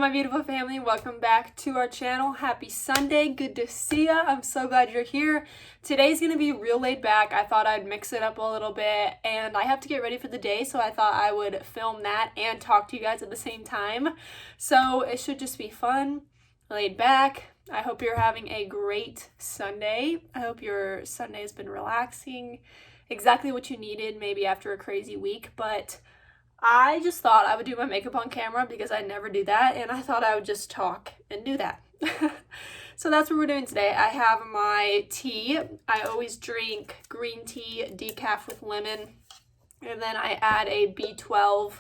my beautiful family? Welcome back to our channel. Happy Sunday. Good to see ya. I'm so glad you're here. Today's going to be real laid back. I thought I'd mix it up a little bit, and I have to get ready for the day, so I thought I would film that and talk to you guys at the same time. So it should just be fun, laid back. I hope you're having a great Sunday. I hope your Sunday has been relaxing, exactly what you needed maybe after a crazy week, but I just thought I would do my makeup on camera because I never do that, and I thought I would just talk and do that. So that's what we're doing today. I have my tea. I always drink green tea, decaf with lemon, and then I add a B12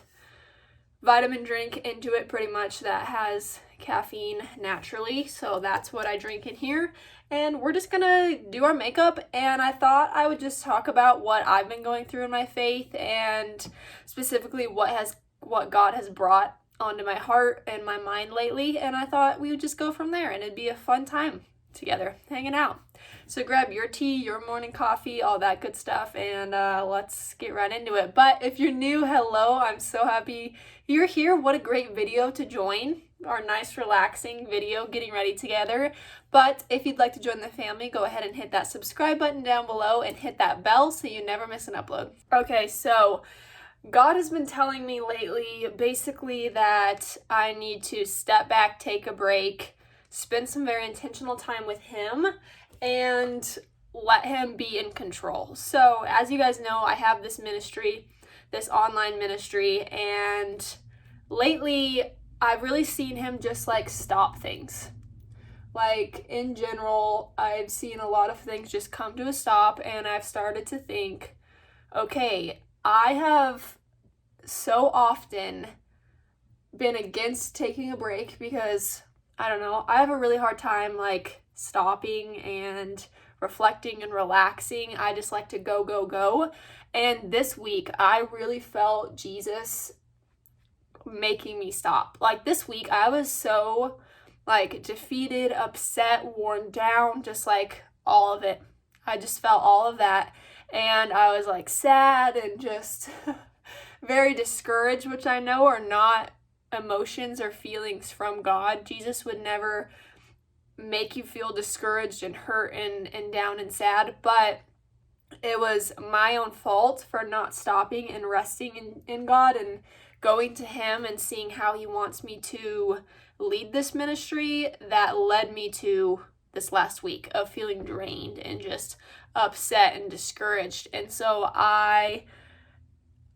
vitamin drink into it pretty much that has caffeine naturally. So that's what I drink in here. And we're just gonna do our makeup, and I thought I would just talk about what I've been going through in my faith and specifically what God has brought onto my heart and my mind lately, and I thought we would just go from there and it'd be a fun time together hanging out. So grab your tea, your morning coffee, all that good stuff, and let's get right into it. But if you're new, hello, I'm so happy you're here. What a great video to join, our nice relaxing video getting ready together. But if you'd like to join the family, go ahead and hit that subscribe button down below and hit that bell so you never miss an upload. Okay, so God has been telling me lately basically that I need to step back, take a break, spend some very intentional time with Him, and let Him be in control. So as you guys know, I have this ministry, this online ministry, and lately I've really seen Him just like stop things. Like in general, I've seen a lot of things just come to a stop, and I've started to think, okay, I have so often been against taking a break because, I don't know, I have a really hard time like stopping and reflecting and relaxing. I just like to go, go, go. And this week, I really felt Jesus making me stop. Like this week, I was so like defeated, upset, worn down, just like all of it. I just felt all of that. And I was like sad and just very discouraged, which I know are not emotions or feelings from God. Jesus would never make you feel discouraged and hurt and down and sad, but it was my own fault for not stopping and resting in God and going to Him and seeing how He wants me to lead this ministry that led me to this last week of feeling drained and just upset and discouraged. And so I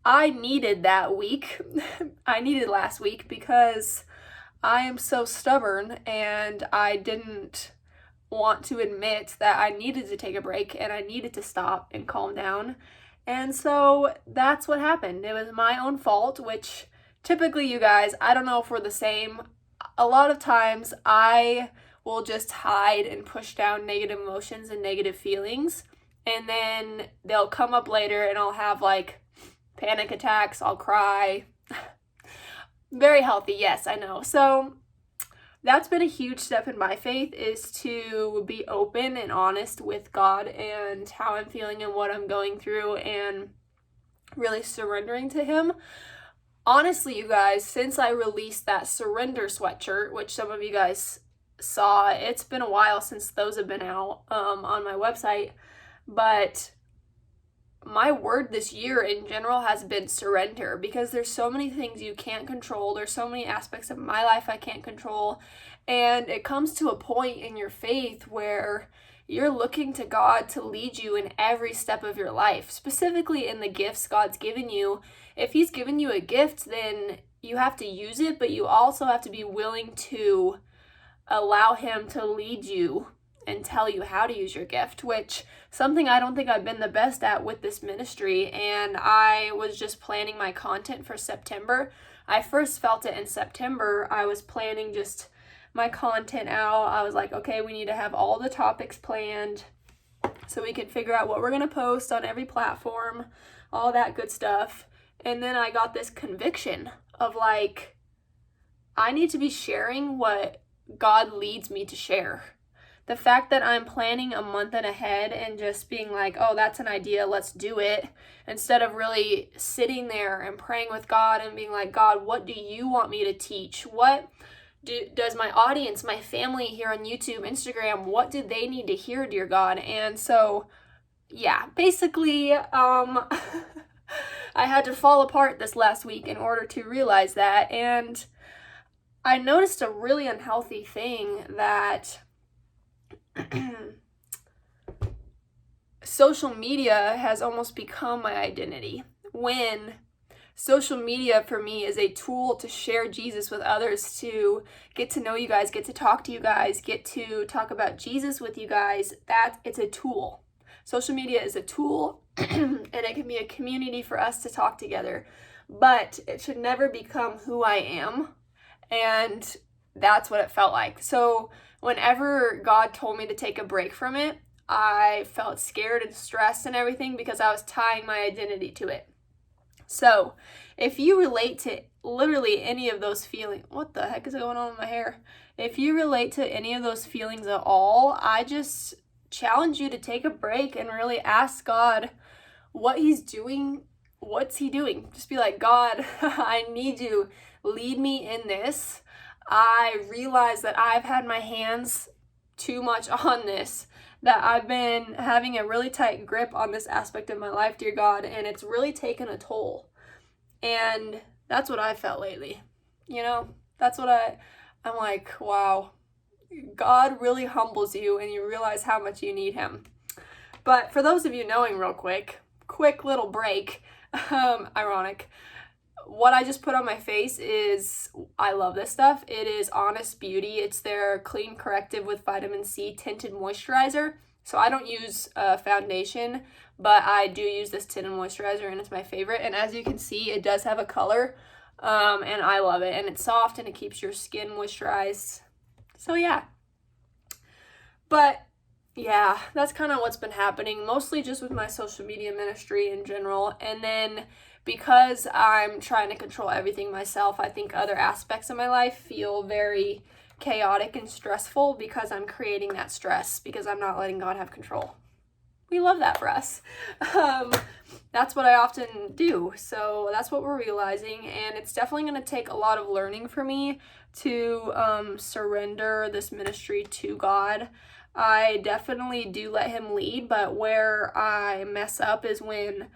needed that week. I needed last week because I am so stubborn, and I didn't want to admit that I needed to take a break and I needed to stop and calm down. And so that's what happened. It was my own fault, which typically, you guys, I don't know if we're the same. A lot of times I will just hide and push down negative emotions and negative feelings, and then they'll come up later and I'll have like panic attacks, I'll cry. Very healthy, yes, I know. So that's been a huge step in my faith, is to be open and honest with God and how I'm feeling and what I'm going through, and really surrendering to Him. Honestly, you guys, since I released that surrender sweatshirt, which some of you guys saw, it's been a while since those have been out on my website, but my word this year in general has been surrender, because there's so many things you can't control. There's so many aspects of my life I can't control, and it comes to a point in your faith where you're looking to God to lead you in every step of your life, specifically in the gifts God's given you. If He's given you a gift, then you have to use it, but you also have to be willing to allow Him to lead you and tell you how to use your gift, which something I don't think I've been the best at with this ministry. And I was just planning my content for September. I first felt it in September. I was planning just my content out. I was like, okay, we need to have all the topics planned so we can figure out what we're going to post on every platform, all that good stuff. And then I got this conviction of like, I need to be sharing what God leads me to share. The fact that I'm planning a month and ahead and just being like, oh, that's an idea, let's do it, instead of really sitting there and praying with God and being like, God, what do you want me to teach? What does my audience, my family here on YouTube, Instagram, what did they need to hear, dear God? And so, yeah, basically, I had to fall apart this last week in order to realize that. And I noticed a really unhealthy thing that social media has almost become my identity, when social media for me is a tool to share Jesus with others, to get to know you guys, get to talk to you guys, get to talk about Jesus with you guys. It's a tool. Social media is a tool and it can be a community for us to talk together, but it should never become who I am. And that's what it felt like. So whenever God told me to take a break from it, I felt scared and stressed and everything because I was tying my identity to it. So if you relate to literally any of those feelings, what the heck is going on with my hair? If you relate to any of those feelings at all, I just challenge you to take a break and really ask God what he's doing. What's he doing? Just be like, God, I need you. Lead me in this. I realize that I've had my hands too much on this, that I've been having a really tight grip on this aspect of my life, dear God, and it's really taken a toll. And that's what I felt lately. That's what I'm like, wow, God really humbles you and you realize how much you need him. But for those of you knowing real quick little break, ironic, what I just put on my face is, I love this stuff. It is Honest Beauty. It's their Clean Corrective with Vitamin C Tinted Moisturizer. So I don't use foundation, but I do use this tinted moisturizer, and it's my favorite. And as you can see, it does have a color, and I love it. And it's soft, and it keeps your skin moisturized. So yeah. But yeah, that's kind of what's been happening, mostly just with my social media ministry in general. And then because I'm trying to control everything myself, I think other aspects of my life feel very chaotic and stressful because I'm creating that stress, because I'm not letting God have control. We love that for us. That's what I often do. So that's what we're realizing. And it's definitely going to take a lot of learning for me to surrender this ministry to God. I definitely do let him lead, but where I mess up is when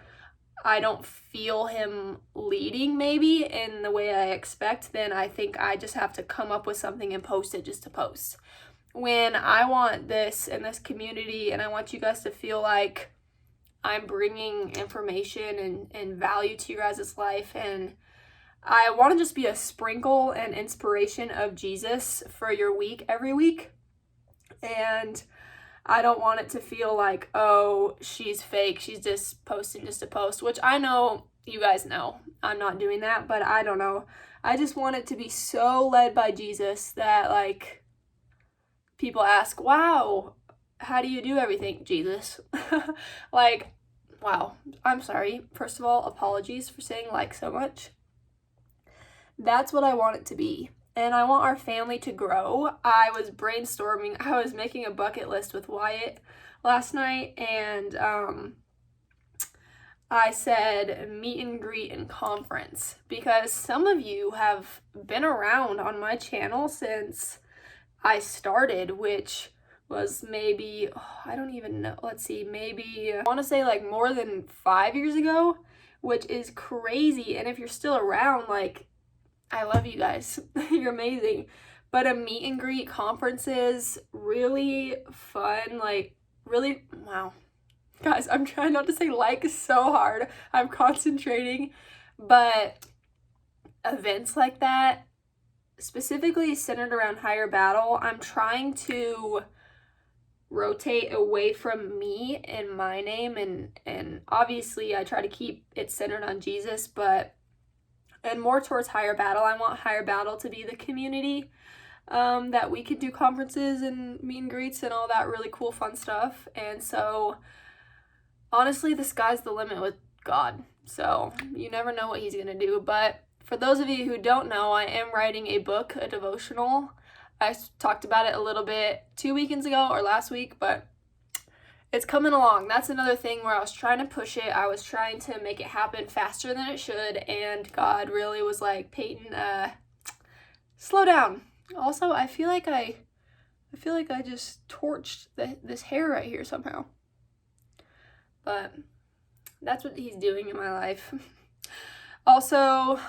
I don't feel him leading maybe in the way I expect. Then I think I just have to come up with something and post it just to post. When I want this in this community, and I want you guys to feel like I'm bringing information and value to your guys' life, and I want to just be a sprinkle and inspiration of Jesus for your week every week. And I don't want it to feel like, oh, she's fake, she's just posting just to post, which I know you guys know I'm not doing that, but I don't know. I just want it to be so led by Jesus that, like, people ask, wow, how do you do everything, Jesus? Like, wow, I'm sorry. First of all, apologies for saying like so much. That's what I want it to be. And I want our family to grow. I was brainstorming. I was making a bucket list with Wyatt last night, and I said meet and greet and conference, because some of you have been around on my channel since I started, which was maybe, I don't even know, let's see, maybe, I want to say like more than 5 years ago, which is crazy. And if you're still around, like, I love you guys. You're amazing. But a meet and greet conferences, really fun, like, really, wow. Guys, I'm trying not to say like so hard. I'm concentrating. But events like that, specifically centered around Higher Battle, I'm trying to rotate away from me and my name, and obviously I try to keep it centered on Jesus, and more towards Higher Battle. I want Higher Battle to be the community that we could do conferences and meet and greets and all that really cool fun stuff. And so honestly, the sky's the limit with God, so you never know what he's gonna do. But for those of you who don't know, I am writing a book, a devotional. I talked about it a little bit 2 weekends ago or last week, but it's coming along. That's another thing where I was trying to push it. I was trying to make it happen faster than it should, and God really was like, Payton, slow down. Also, I feel like I just torched this hair right here somehow. But that's what he's doing in my life. Also,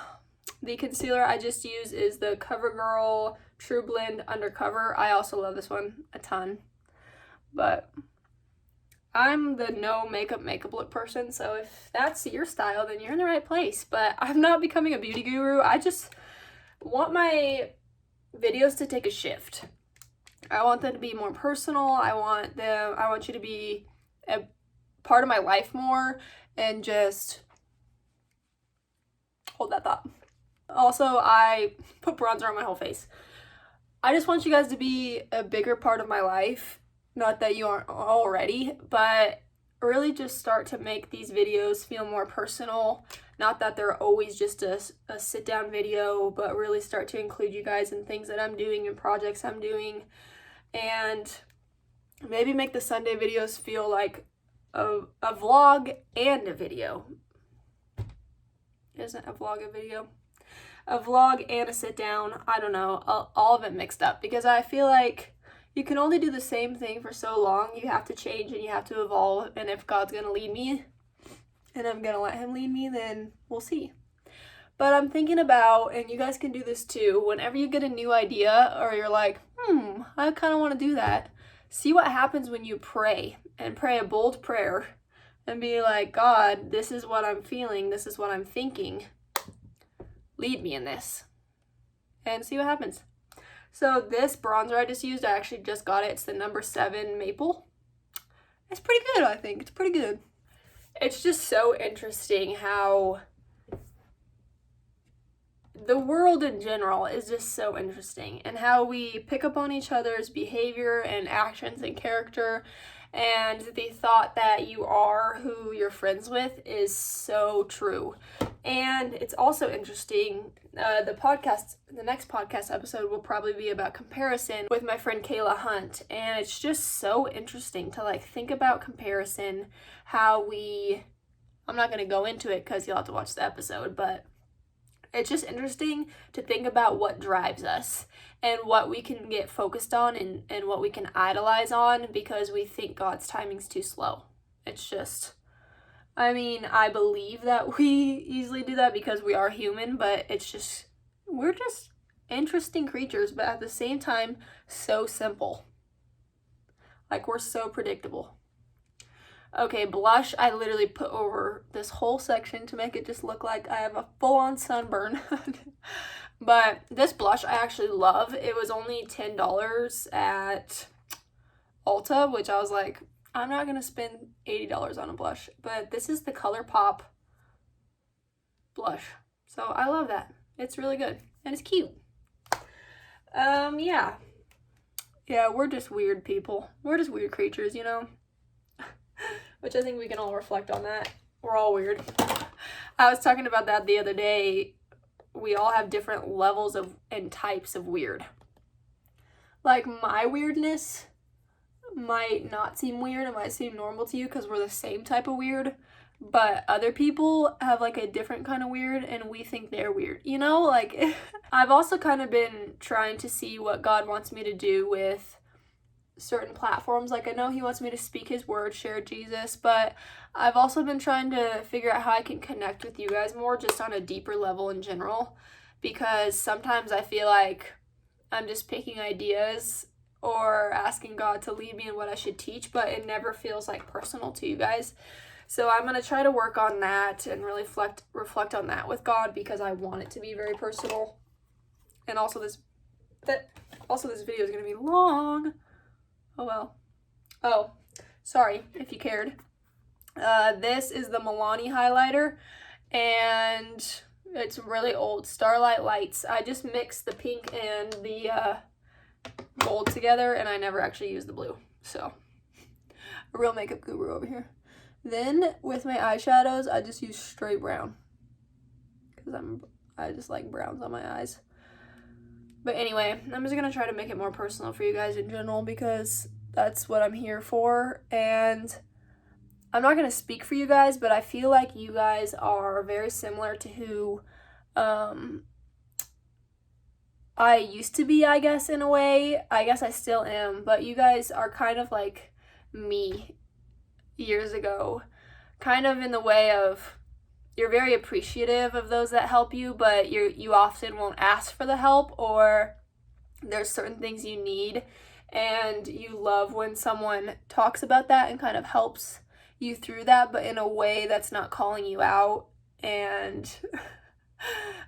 the concealer I just use is the CoverGirl True Blend Undercover. I also love this one a ton. But I'm the no makeup look person, so if that's your style, then you're in the right place. But I'm not becoming a beauty guru. I just want my videos to take a shift. I want them to be more personal. I want you to be a part of my life more, and just hold that thought. Also, I put bronzer on my whole face. I just want you guys to be a bigger part of my life. Not that you aren't already, but really just start to make these videos feel more personal. Not that they're always just a sit-down video, but really start to include you guys in things that I'm doing and projects I'm doing. And maybe make the Sunday videos feel like a vlog and a video. Isn't a vlog a video? A vlog and a sit down. I don't know. All of it mixed up, because I feel like you can only do the same thing for so long. You have to change and you have to evolve. And if God's going to lead me and I'm going to let him lead me, then we'll see. But I'm thinking about, and you guys can do this too, whenever you get a new idea or you're like, I kind of want to do that, see what happens when you pray, and pray a bold prayer and be like, God, this is what I'm feeling, this is what I'm thinking, lead me in this, and see what happens. So this bronzer I just used, I actually just got it. It's the number 7 Maple. It's pretty good, I think. It's pretty good. It's just so interesting how the world in general is just so interesting, and how we pick up on each other's behavior and actions and character, and the thought that you are who you're friends with is so true. And it's also interesting, the next podcast episode will probably be about comparison with my friend Kayla Hunt, and it's just so interesting to like think about comparison, I'm not going to go into it because you'll have to watch the episode, but it's just interesting to think about what drives us and what we can get focused on and what we can idolize on because we think God's timing's too slow. It's just, I believe that we easily do that because we are human, but we're just interesting creatures, but at the same time, so simple. Like, we're so predictable. Okay, blush, I literally put over this whole section to make it just look like I have a full-on sunburn. But this blush I actually love. It was only $10 at Ulta, which I was like, I'm not going to spend $80 on a blush. But this is the ColourPop blush. So I love that. It's really good. And it's cute. Yeah. Yeah, we're just weird people. We're just weird creatures, you know? Which I think we can all reflect on that. We're all weird. I was talking about that the other day. We all have different levels of and types of weird. Like, my weirdness might not seem weird. It might seem normal to you because we're the same type of weird. But other people have like a different kind of weird and we think they're weird. You know, like, I've also kind of been trying to see what God wants me to do with certain platforms. Like, I know he wants me to speak his word, share Jesus, but I've also been trying to figure out how I can connect with you guys more, just on a deeper level in general, because sometimes I feel like I'm just picking ideas or asking God to lead me in what I should teach, but it never feels like personal to you guys. So I'm going to try to work on that and really reflect on that with God, because I want it to be very personal. And also this video is going to be long. Oh well. Oh, sorry if you cared. This is the Milani Highlighter, and it's really old. Starlight Lights. I just mixed the pink and the gold together, and I never actually used the blue. So, a real makeup guru over here. Then, with my eyeshadows, I just use straight brown, because I just like browns on my eyes. But anyway, I'm just going to try to make it more personal for you guys in general, because that's what I'm here for. And I'm not going to speak for you guys, but I feel like you guys are very similar to who I used to be, I guess, in a way. I guess I still am, but you guys are kind of like me years ago. Kind of in the way of you're very appreciative of those that help you, but you often won't ask for the help, or there's certain things you need, and you love when someone talks about that and kind of helps you through that, but in a way that's not calling you out. And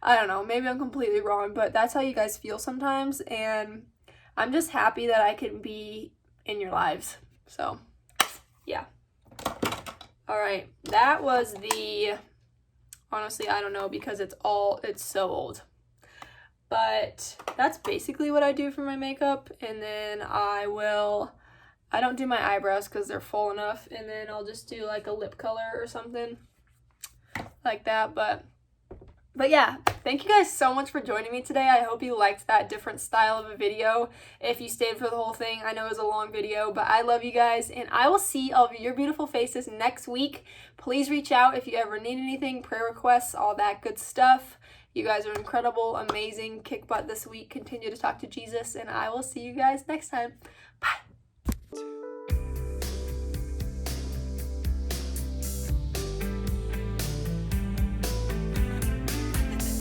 I don't know, maybe I'm completely wrong, but that's how you guys feel sometimes, and I'm just happy that I can be in your lives. So, yeah. All right, that was honestly, I don't know, because it's so old. But that's basically what I do for my makeup, and then I don't do my eyebrows because they're full enough, and then I'll just do like a lip color or something like that. But yeah, thank you guys so much for joining me today. I hope you liked that different style of a video. If you stayed for the whole thing, I know it was a long video, but I love you guys, and I will see all of your beautiful faces next week. Please reach out if you ever need anything, prayer requests, all that good stuff. You guys are incredible, amazing, kick butt this week. Continue to talk to Jesus, and I will see you guys next time. Bye.